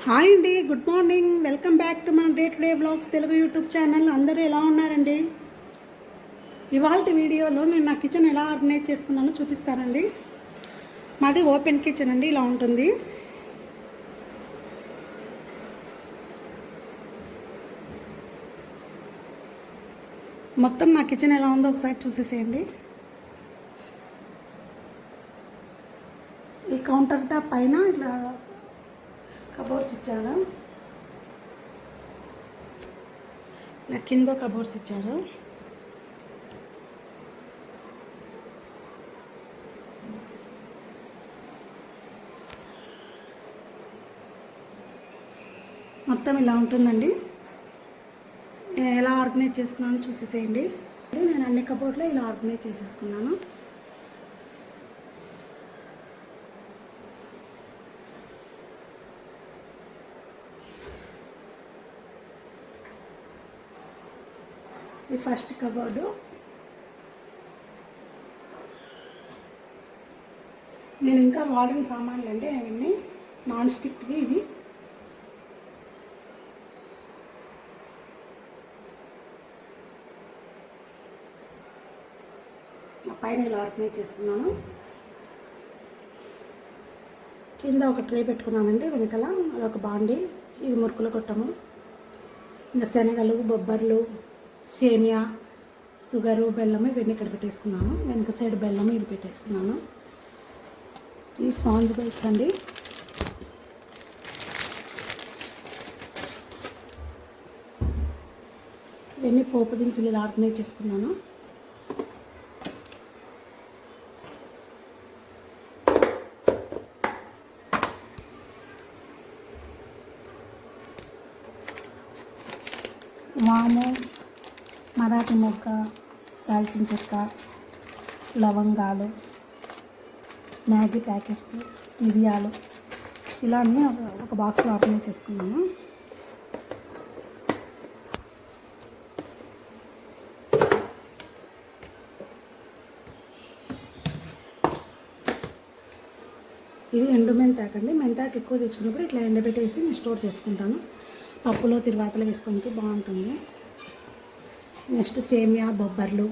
Hi అండి, good morning. Welcome back to మన day to day blogs Telugu YouTube channel. అందరూ ఎలా ఉన్నారండి? ఇవాళ వీడియోలో నేను నా కిచెన్ ఎలా ఆర్గనైజ్ చేసుకున్నానో చూపిస్తానండి. మాది ఓపెన్ కిచెన్ అండి, ఇలా ఉంటుంది. మొత్తం నా కిచెన్ ఎలా ఉందో ఒకసారి చూసేసేయండి. ఈ కౌంటర్ టాప్ పైన ఇట్లా కబోర్డ్స్ ఇచ్చారు, ఇలా కింద కబోర్డ్స్ ఇచ్చారు. మొత్తం ఇలా ఉంటుందండి. నేను ఎలా ఆర్గనైజ్ చేసుకున్నానో చూసేసేయండి. నేను అన్ని కబోర్డ్లో ఇలా ఆర్గనైజ్ చేసేసుకున్నాను. ఈ ఫస్ట్ కబోర్డు నేను ఇంకా వాడిన సామాన్లు అంటే అవన్నీ నాన్ స్టిక్వి. ఇవి పైన ఇలా ఆర్గనైజ్ చేసుకున్నాను. కింద ఒక ట్రే పెట్టుకున్నానండి, వెనకాల అదొక బాండి. ఇది మురుకులు కొట్టము, ఇంకా శనగలు, బొబ్బర్లు, సేమియా, షుగరు, బెల్లము ఇవన్నీ ఇక్కడ పెట్టేసుకున్నాను. వెనక సైడ్ బెల్లము ఇది పెట్టేసుకున్నాను. ఈ స్పాంజ్ బైట్స్ అండి. ఇవన్నీ పోపు దినుసులు ఇలా ఆర్గనైజ్ చేసుకున్నాను. వాము, మరాఠీ మొగ్గ, దాల్చిన చెక్క, లవంగాలు, మ్యాగీ ప్యాకెట్స్, మిరియాలు ఇలా అన్నీ ఒక బాక్స్లో ఆర్గనైజ్ చేసుకున్నాను. ఇది ఎండు మెంతాకండి. మెంతాకు ఎక్కువ తెచ్చుకున్నప్పుడు ఇట్లా ఎండబెట్టేసి నేను స్టోర్ చేసుకుంటాను. పప్పులో తిరువాతలు వేసుకోవడానికి బాగుంటుంది. నెక్స్ట్ సేమియా, బొబ్బర్లు,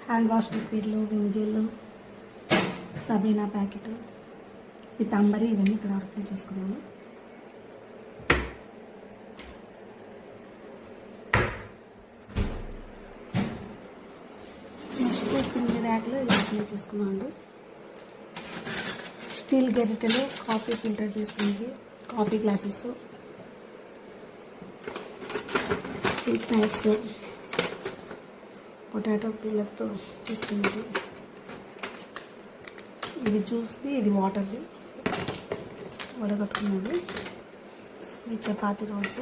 హ్యాండ్ వాష్ లిక్విడ్లు, Vim gel, Sabena packet, Pitambari ఇవన్నీ ఇక్కడ ఆర్డర్ చేసుకున్నాను. నెక్స్ట్ కింద ర్యాక్లో ఇలా ఆర్డర్ చేసుకున్నాను అండి. స్టీల్ గరిటెలు, కాఫీ ఫిల్టర్ చేసుకునేది, కాఫీ గ్లాసెస్, నైఫ్స్, పొటాటో పీలర్తో తీసుకునేది, ఇది జ్యూస్ది, ఇది వాటర్ది వడగట్టుకున్నది, ఇది చపాతీ రోల్స్,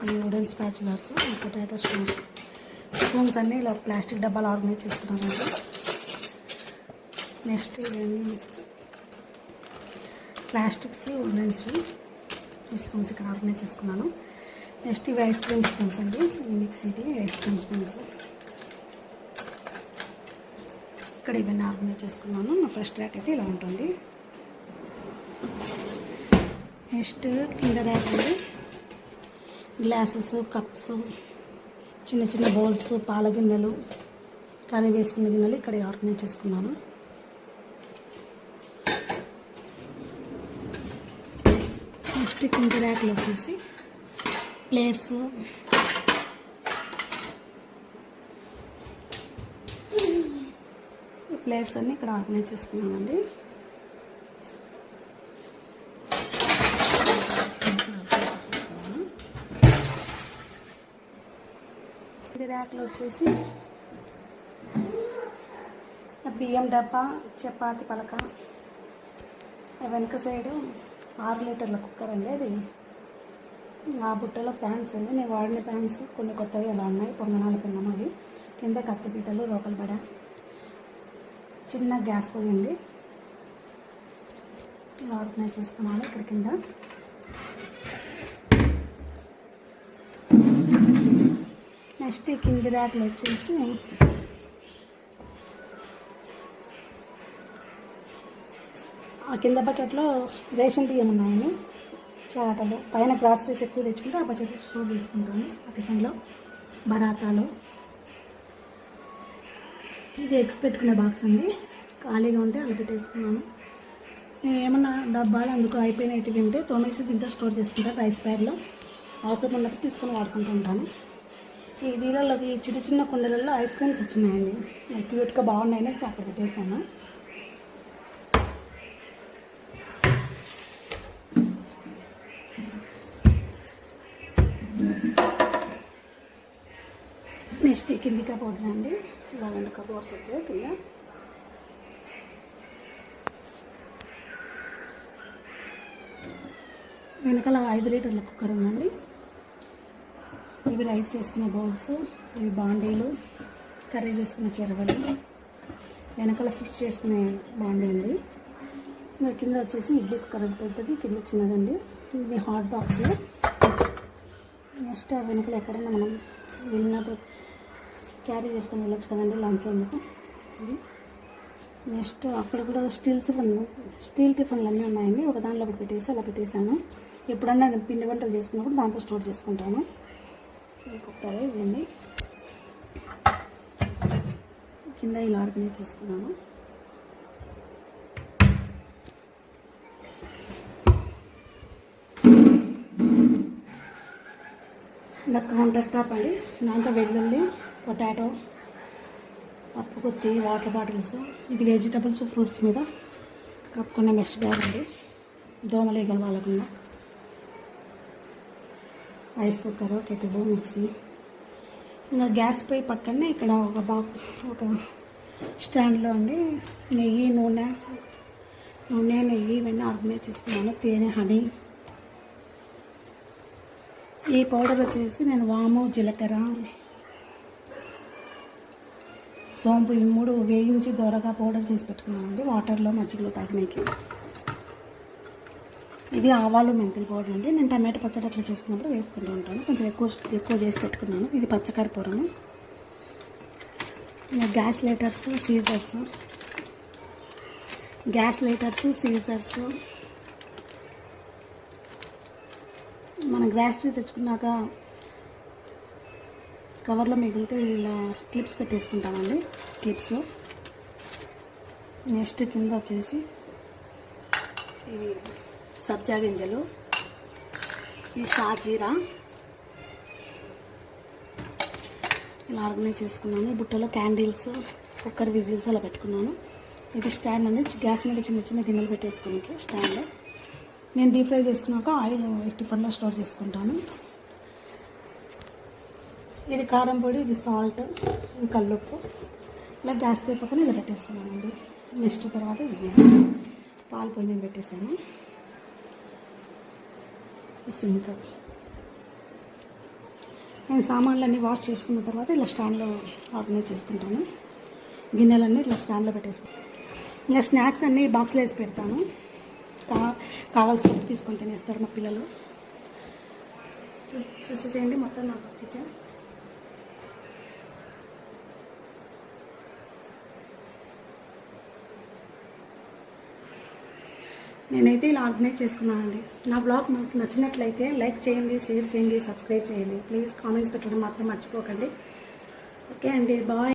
ఇవి వుడెన్ స్పాచులర్స్, పొటాటో స్పూన్స్ అన్నీ ఇలా ప్లాస్టిక్ డబ్బాలు ఆర్గనైజ్ చేసుకున్నాను. నెక్స్ట్ ఇవన్నీ ప్లాస్టిక్స్, వుడెన్స్ ఈ స్పూన్స్ ఇక్కడ ఆర్గనైజ్ చేసుకున్నాను. నెక్స్ట్ ఇవి ఐస్ క్రీమ్ స్పూన్స్ అండి, ఈ మిక్సీది ఐస్ క్రీమ్ స్పూన్స్ ఇక్కడ ఇవన్నీ ఆర్గనైజ్ చేసుకున్నాను. నా ఫస్ట్ ర్యాక్ అయితే ఇలా ఉంటుంది. నెక్స్ట్ కింద ర్యాక్ అండి, గ్లాసెస్, కప్స్, చిన్న చిన్న బౌల్స్, పాల గిన్నెలు, కర్రీ వేసుకున్న గిన్నెలు ఇక్కడ ఆర్గనైజ్ చేసుకున్నాను. నెక్స్ట్ కింద ర్యాక్లో వచ్చేసి ప్లేట్స్, ప్లేట్స్ అన్నీ ఇక్కడ ఆర్గనైజ్ చేసుకున్నామండి. ఇది ర్యాక్లో వచ్చేసి బియ్యం డబ్బా, చపాతి పలక, వెనక సైడు 6 లీటర్ల కుక్కర్ అండి. అది ఆ బుట్టలో ప్యాన్స్ అండి, నేను వాడిన ప్యాన్స్ కొన్ని కొత్తవి అలా ఉన్నాయి, పొంగనాలు పిన్నం అవి, కింద కత్తిపీటలు, లోకల్ బడ, చిన్న గ్యాస్ పొయ్యి అండి ఇలా ఆర్గనైజ్ చేసుకున్నాను. ఇక్కడ కింద నెక్స్ట్ ఈ కింది ర్యాక్లో వచ్చేసి ఆ కింద బకెట్లో రేషన్ బియ్యం ఉన్నాయని చాటలు, పైన గ్రాసరీస్ ఎక్కువ తెచ్చుకుంటే ఆ బకెట్ స్టోర్ తీసుకుంటాను. ఆ టిఫిన్లో బరాతాలు, ఇది ఎగ్స్ పెట్టుకునే బాక్స్ అండి, ఖాళీగా ఉంటే అలా పెట్టేసుకున్నాను. నేను ఏమన్నా డబ్బాలు అందుకు అయిపోయినవి ఉంటే తోమేసి దీంతో స్టోర్ చేసుకుంటాను. రైస్ బ్యాగ్లో అవసరం ఉన్నప్పుడు తీసుకొని వాడుకుంటూ ఉంటాను. ఈ దీనిలోకి చిన్న చిన్న కుండలలో ఐస్ క్రీమ్స్ వచ్చినాయండి, క్యూట్గా బాగున్నాయని అక్కడ పెట్టేసాను. నెక్స్ట్ కింది కబోర్డ్ అండి, ఇలా 2 కబోర్డ్స్ వచ్చాయి కింద. వెనకాల 5 లీటర్ల కుక్కర్ ఉందండి. ఇవి రైస్ చేసుకునే బౌల్స్, ఇవి బాండీలు, కర్రీ చేసుకునే చెరవలు, వెనకాల ఫిష్ చేసుకునే బాండీ అండి. కింద వచ్చేసి ఇడ్లీ కుక్కర్ పెద్దది, కింద చిన్నదండి. ఇది హాట్ బాక్స్. నెక్స్ట్ వెనకాల ఎక్కడైనా మనం వెళ్ళినప్పుడు క్యారీ చేసుకొని వెళ్ళొచ్చు కదండి లంచ్ అందుకు. ఇది నెక్స్ట్ అక్కడ కూడా స్టీల్ టిఫిన్లు అన్నీ ఉన్నాయండి. ఒక దాంట్లో ఒకటి పెట్టేసి అలా పెట్టేశాను. ఎప్పుడన్నా నేను పిండి వంటలు చేసుకున్నప్పుడు దాంట్లో స్టోర్ చేసుకుంటాను. కుక్కర్ ఇవ్వండి, కింద ఇలా ఆర్గనైజ్ చేసుకున్నాను. ఇలా కౌంటర్ టాప్ అండి, దాంట్లో వెల్లుల్లి, పొటాటో, పప్పు కొత్తి, వాటర్ బాటిల్స్, ఇది వెజిటబుల్స్, ఫ్రూట్స్ మీద కప్పుకునే మెష్ బ్యాగ్ అండి, దోమలు ఈగలు వాలకుండా. Rice cooker, kettle, mixie. ఇంకా గ్యాస్ పొయ్యి పక్కనే ఇక్కడ ఒక స్టాండ్లో అండి నెయ్యి, నూనె, నెయ్యి ఇవన్నీ ఆర్గనైజ్ చేసుకున్నాను. తేనె, హనీ. ఈ పౌడర్ వచ్చేసి నేను వాము, జీలకర్ర, సోంపు ఈ 3 వేయించి దోరగా పౌడర్ చేసి పెట్టుకున్నానండి, వాటర్లో మజ్జిగలో తాగడానికి. ఇది ఆవాలు, మెంతుల పౌడర్ అండి. నేను టమాటో పచ్చడి అట్లా చేసుకున్నప్పుడు వేసుకుంటూ ఉంటాను, కొంచెం ఎక్కువ చేసి పెట్టుకున్నాను. ఇది పచ్చకర్పూరము. Gas lighters, scissors. మన గ్రాసరీ తెచ్చుకున్నాక కవర్లో మిగిలితే ఇలా క్లిప్స్ పెట్టేసుకుంటామండి. క్లిప్స్. నెక్స్ట్ కింద వచ్చేసి ఇవి సబ్జా గింజలు, ఈ సాజీరా ఇలా ఆర్గనైజ్ చేసుకున్నాను. బుట్టలో క్యాండిల్స్, కుక్కర్ విజిల్స్ అలా పెట్టుకున్నాను. ఇది స్టాండ్ అనేది గ్యాస్ మీద చిన్న చిన్న గిన్నెలు పెట్టేసుకోనికి స్టాండ్. నేను డీప్ ఫ్రై చేసుకున్నాక ఆయిల్ టిఫిన్లో స్టోర్ చేసుకుంటాను. ఇది కారం పొడి, ఇది సాల్ట్, ఇది కల్లుప్పు. ఇలా గ్యాస్ పక్కన ఇలా పెట్టేసుకున్నానండి. నెక్స్ట్ తర్వాత ఇది పాలు పొయ్యి నేను పెట్టేసాను. సింక్. నేను సామాన్లన్నీ వాష్ చేసుకున్న తర్వాత ఇలా స్టాండ్లో ఆర్గనైజ్ చేసుకుంటాను. గిన్నెలన్నీ ఇట్లా స్టాండ్లో పెట్టేసుకుంటాను. ఇంకా స్నాక్స్ అన్నీ బాక్స్లో వేసి పెడతాను. కావాల్సిన తీసుకొని తినేస్తారు మా పిల్లలు. చూసేసేయండి మొత్తం నా కిచెన్. నేనైతే ఇలా ఆర్గనైజ్ చేసుకున్నానండి. నా బ్లాగ్ మీకు నచ్చినట్లయితే లైక్ చేయండి, షేర్ చేయండి, సబ్స్క్రైబ్ చేయండి. ప్లీజ్ కామెంట్స్ పెట్టడం మాత్రం మర్చిపోకండి. ఓకే అండి, బాయ్.